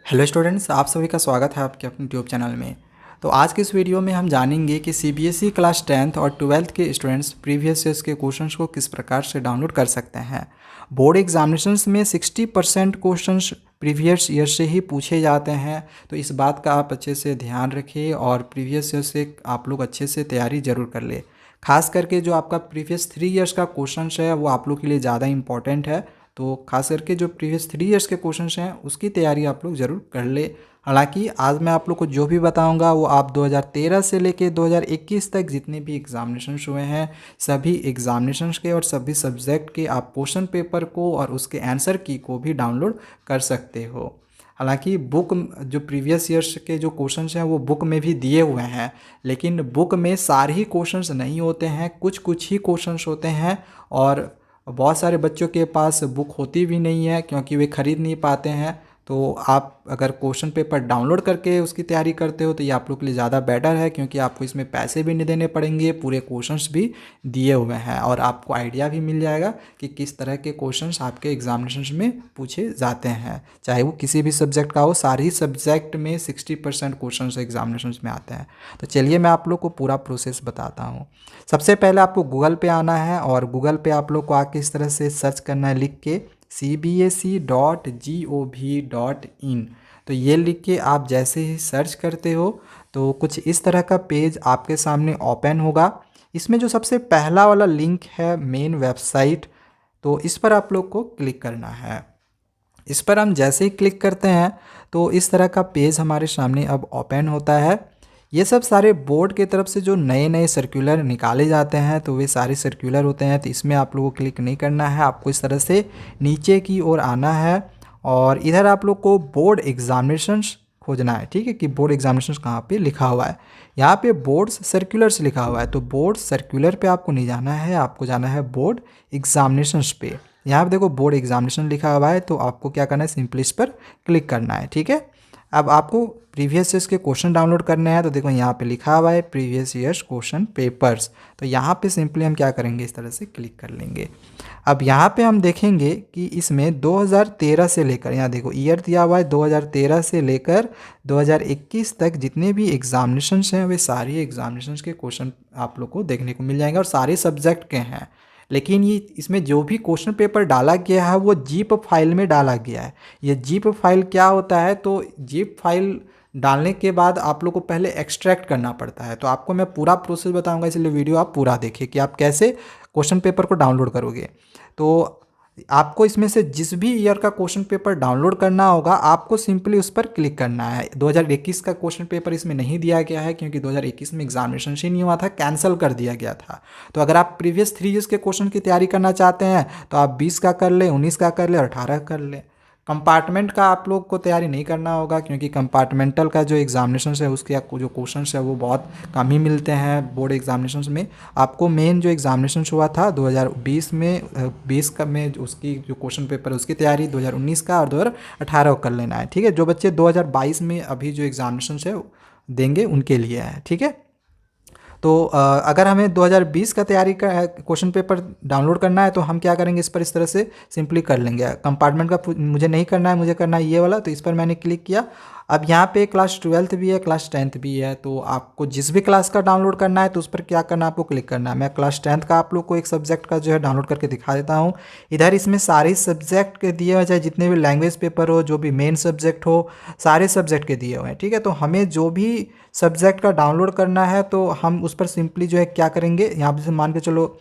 Hello students, आप सभी का स्वागत है आपके अपने यूट्यूब चैनल में। तो आज के इस वीडियो में हम जानेंगे कि सीबीएसई क्लास 10th और 12th के स्टूडेंट्स प्रीवियस ईयर्स के क्वेश्चंस को किस प्रकार से डाउनलोड कर सकते हैं। बोर्ड एग्जामिनेशंस में 60% क्वेश्चंस प्रीवियस ईयर से ही पूछे जाते हैं, तो इस बात का आप अच्छे से ध्यान रखिए और प्रीवियस ईयर से आप लोग अच्छे से तैयारी ज़रूर कर ले। खास करके जो आपका प्रीवियस 3 ईयर्स का क्वेश्चन है वो आप लोग के लिए ज़्यादा इंपॉर्टेंट है। तो खास करके जो प्रीवियस 3 ईयर्स के क्वेश्चंस हैं उसकी तैयारी आप लोग ज़रूर कर ले। हालांकि आज मैं आप लोग को जो भी बताऊंगा वो आप 2013 से लेके 2021 तक जितने भी एग्जामिनेशंस हुए हैं सभी एग्जामिनेशंस के और सभी सब्जेक्ट के आप क्वेश्चन पेपर को और उसके आंसर की को भी डाउनलोड कर सकते हो। हालांकि बुक जो प्रीवियस ईयर्स के जो क्वेश्चंस हैं वो बुक में भी दिए हुए हैं, लेकिन बुक में सारे ही क्वेश्चंस नहीं होते हैं, कुछ कुछ ही क्वेश्चंस होते हैं। और बहुत सारे बच्चों के पास बुक होती भी नहीं है क्योंकि वे खरीद नहीं पाते हैं। तो आप अगर क्वेश्चन पेपर डाउनलोड करके उसकी तैयारी करते हो तो ये आप लोग के लिए ज़्यादा बेटर है, क्योंकि आपको इसमें पैसे भी नहीं देने पड़ेंगे, पूरे क्वेश्चंस भी दिए हुए हैं और आपको आइडिया भी मिल जाएगा कि किस तरह के क्वेश्चंस आपके एग्जामिनेशंस में पूछे जाते हैं। चाहे वो किसी भी सब्जेक्ट का हो, सारे ही सब्जेक्ट में 60% क्वेश्चन एग्जामिनेशंस में आते हैं। तो चलिए मैं आप लोग को पूरा प्रोसेस बताता हूँ। सबसे पहले आपको गूगल पे आना है और गूगल पे आप लोग को आके इस तरह से सर्च करना है, लिख के cbse.gov.in। तो ये लिख के आप जैसे ही सर्च करते हो तो कुछ इस तरह का पेज आपके सामने ओपन होगा। इसमें जो सबसे पहला वाला लिंक है मेन वेबसाइट, तो इस पर आप लोग को क्लिक करना है। इस पर हम जैसे ही क्लिक करते हैं तो इस तरह का पेज हमारे सामने अब ओपन होता है। ये सब सारे बोर्ड की तरफ से जो नए नए सर्कुलर निकाले जाते हैं तो वे सारे सर्कुलर होते हैं, तो इसमें आप लोगों को क्लिक नहीं करना है। आपको इस तरह से नीचे की ओर आना है और इधर आप लोग को बोर्ड एग्जामिनेशंस खोजना है। ठीक है, कि बोर्ड एग्जामिनेशंस कहाँ पे लिखा हुआ है। यहाँ पे बोर्ड्स सर्कुलर्स लिखा हुआ है, तो बोर्ड सर्कुलर पे आपको नहीं जाना है, आपको जाना है बोर्ड एग्जामिनेशंस पे। यहाँ पे देखो बोर्ड एग्जामिनेशन लिखा हुआ है, तो आपको क्या करना है, सिंपली इस पर क्लिक करना है। ठीक है, अब आपको प्रीवियस ईयर्स के क्वेश्चन डाउनलोड करने हैं, तो देखो यहाँ पे लिखा हुआ है प्रीवियस ईयर्स क्वेश्चन पेपर्स। तो यहाँ पे सिंपली हम क्या करेंगे, इस तरह से क्लिक कर लेंगे। अब यहाँ पे हम देखेंगे कि इसमें 2013 से लेकर, यहाँ देखो ईयर दिया हुआ है 2013 से लेकर 2021 तक जितने भी एग्जामिनेशंस हैं वे सारी एग्जामिनेशंस के क्वेश्चन आप लोग को देखने को मिल जाएंगे और सारे सब्जेक्ट के हैं। लेकिन ये इसमें जो भी क्वेश्चन पेपर डाला गया है वो जीप फाइल में डाला गया है। ये जीप फाइल क्या होता है, तो जीप फाइल डालने के बाद आप लोग को पहले एक्सट्रैक्ट करना पड़ता है। तो आपको मैं पूरा प्रोसेस बताऊंगा, इसलिए वीडियो आप पूरा देखिए कि आप कैसे क्वेश्चन पेपर को डाउनलोड करोगे। तो आपको इसमें से जिस भी ईयर का क्वेश्चन पेपर डाउनलोड करना होगा आपको सिंपली उस पर क्लिक करना है। 2021 का क्वेश्चन पेपर इसमें नहीं दिया गया है क्योंकि 2021 में एग्जामिनेशन ही नहीं हुआ था, कैंसिल कर दिया गया था। तो अगर आप प्रीवियस 3 ईयर्स के क्वेश्चन की तैयारी करना चाहते हैं तो आप 20 का कर ले, 19 का कर ले और 18 का कर ले। कंपार्टमेंट का आप लोग को तैयारी नहीं करना होगा क्योंकि कंपार्टमेंटल का जो एग्जामिनेशन है उसके आपको जो क्वेश्चन है वो बहुत कम ही मिलते हैं बोर्ड एग्जामिनेशन में। आपको मेन जो एग्जामिनेशन हुआ था 2020 में 20 का में उसकी जो क्वेश्चन पेपर है उसकी तैयारी 2019 का और 2018 कर लेना है। ठीक है, जो बच्चे 2022 में अभी जो एग्जामिनेशन है देंगे उनके लिए है। ठीक है, तो अगर हमें 2020 का तैयारी का क्वेश्चन पेपर डाउनलोड करना है तो हम क्या करेंगे, इस पर इस तरह से सिंपली कर लेंगे। कंपार्टमेंट का मुझे नहीं करना है, मुझे करना है ये वाला, तो इस पर मैंने क्लिक किया। अब यहाँ पे क्लास 12th भी है, क्लास 10th भी है, तो आपको जिस भी क्लास का डाउनलोड करना है तो उस पर क्या करना है, आपको क्लिक करना है। मैं क्लास 10th का आप लोग को एक सब्जेक्ट का जो है डाउनलोड करके दिखा देता हूँ। इधर इसमें सारे सब्जेक्ट के दिए हुए, चाहे जितने भी लैंग्वेज पेपर हो, जो भी मेन सब्जेक्ट हो, सारे सब्जेक्ट के दिए हुए हैं। ठीक है, तो हमें जो भी सब्जेक्ट का डाउनलोड करना है तो हम उस पर सिंपली जो है क्या करेंगे, यहाँ पे मान के चलो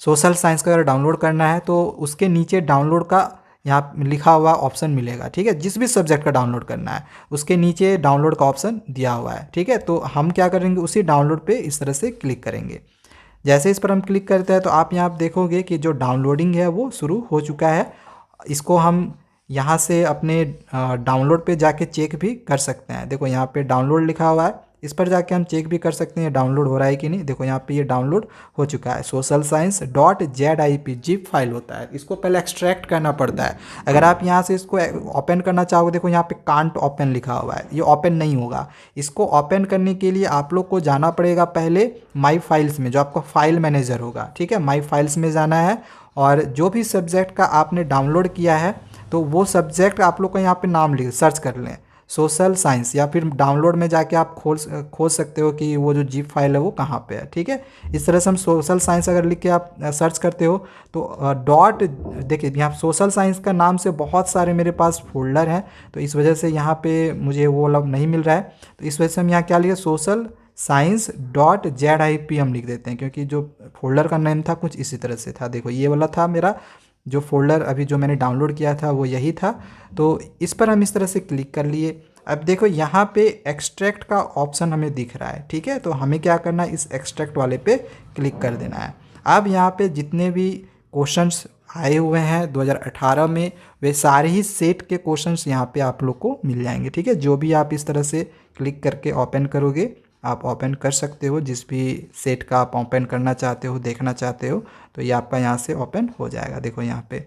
सोशल साइंस का अगर डाउनलोड करना है तो उसके नीचे डाउनलोड का यहाँ लिखा हुआ ऑप्शन मिलेगा। ठीक है, जिस भी सब्जेक्ट का डाउनलोड करना है उसके नीचे डाउनलोड का ऑप्शन दिया हुआ है। ठीक है, तो हम क्या करेंगे, उसी डाउनलोड पे इस तरह से क्लिक करेंगे। जैसे इस पर हम क्लिक करते हैं तो आप यहाँ देखोगे कि जो डाउनलोडिंग है वो शुरू हो चुका है। इसको हम यहाँ से अपने डाउनलोड पे जाके चेक भी कर सकते हैं। देखो यहाँ पे डाउनलोड लिखा हुआ है, इस पर जाके हम चेक भी कर सकते हैं डाउनलोड हो रहा है कि नहीं। देखो यहाँ पे ये डाउनलोड हो चुका है। Social science .zip zip file होता है, इसको पहले एक्सट्रैक्ट करना पड़ता है। अगर आप यहाँ से इसको ओपन करना चाहोगे, देखो यहाँ पे कांट ओपन लिखा हुआ है, ये ओपन नहीं होगा। इसको ओपन करने के लिए आप लोग को जाना पड़ेगा पहले माई फाइल्स में, जो आपका फाइल मैनेजर होगा। ठीक है, माई फाइल्स में जाना है और जो भी सब्जेक्ट का आपने डाउनलोड किया है तो वो सब्जेक्ट आप लोग को यहाँ पे नाम लिख सर्च कर लें। सोशल साइंस, या फिर डाउनलोड में जाके आप खोज सकते हो कि वो जो जिप फाइल है वो कहाँ पे है। ठीक है, इस तरह से हम सोशल साइंस अगर लिख के आप सर्च करते हो तो डॉट, देखिए यहाँ सोशल साइंस का नाम से बहुत सारे मेरे पास फोल्डर हैं, तो इस वजह से यहाँ पे मुझे वो वाला नहीं मिल रहा है। तो इस वजह से हम यहाँ क्या लिखे, सोशल साइंस डॉट ZIP हम लिख देते हैं, क्योंकि जो फोल्डर का नेम था कुछ इसी तरह से था। देखो ये वाला था मेरा जो फोल्डर अभी जो मैंने डाउनलोड किया था वो यही था। तो इस पर हम इस तरह से क्लिक कर लिए। अब देखो यहाँ पे एक्सट्रैक्ट का ऑप्शन हमें दिख रहा है। ठीक है, तो हमें क्या करना है, इस एक्सट्रैक्ट वाले पे क्लिक कर देना है। अब यहाँ पे जितने भी क्वेश्चंस आए हुए हैं 2018 में, वे सारे ही सेट के क्वेश्चंस यहाँ पे आप लोग को मिल जाएंगे। ठीक है, जो भी आप इस तरह से क्लिक करके ओपन करोगे, आप ओपन कर सकते हो, जिस भी सेट का आप ओपन करना चाहते हो, देखना चाहते हो, तो ये आपका यहाँ से ओपन हो जाएगा। देखो यहाँ पे